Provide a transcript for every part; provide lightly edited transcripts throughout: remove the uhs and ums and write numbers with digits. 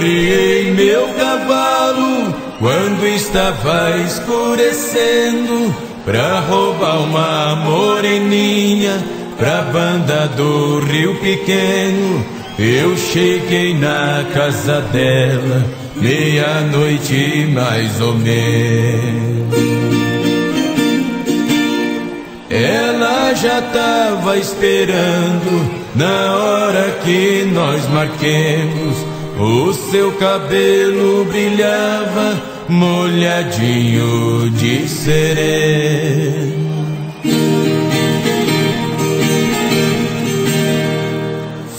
arriei meu cavalo quando estava escurecendo, pra roubar uma moreninha pra banda do Rio Pequeno. Eu cheguei na casa dela meia-noite mais ou menos. Ela já tava esperando na hora que nós marquemos. O seu cabelo brilhava molhadinho de sereno.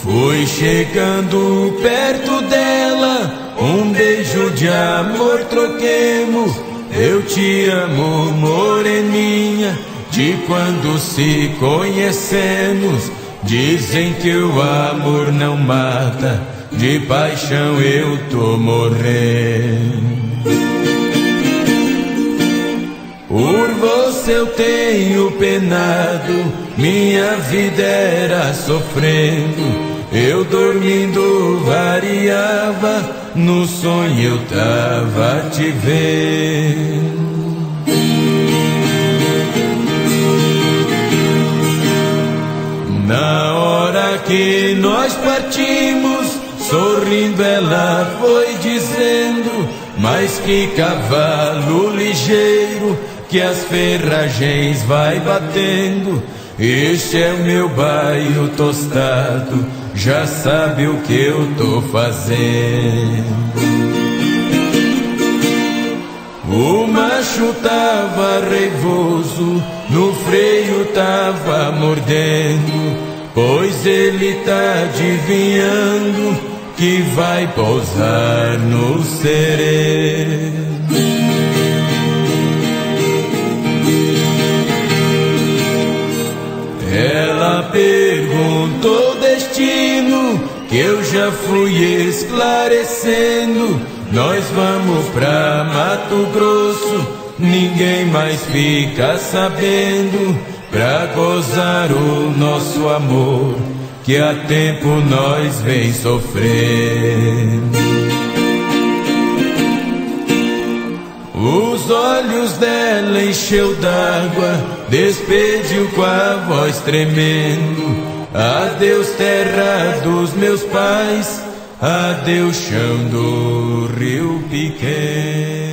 Fui chegando perto dela, um beijo de amor troquemos. Eu te amo, moreninha, de quando se conhecemos. Dizem que o amor não mata, de paixão eu tô morrendo. Por você eu tenho penado, minha vida era sofrendo. Eu dormindo variava, no sonho eu tava te vendo. Na hora que nós partimos, sorrindo ela foi dizendo: mas que cavalo ligeiro, que as ferragens vai batendo. Este é o meu bairro tostado, já sabe o que eu tô fazendo. O macho tava raivoso, no freio tava mordendo, pois ele tá adivinhando que vai pousar no sereno. Ela perguntou o destino, que eu já fui esclarecendo. Nós vamos pra Mato Grosso, ninguém mais fica sabendo, pra gozar o nosso amor, que há tempo nós vem sofrendo. Os olhos dela encheu d'água, despediu com a voz tremendo: adeus terra dos meus pais, adeus chão do Rio Pequeno.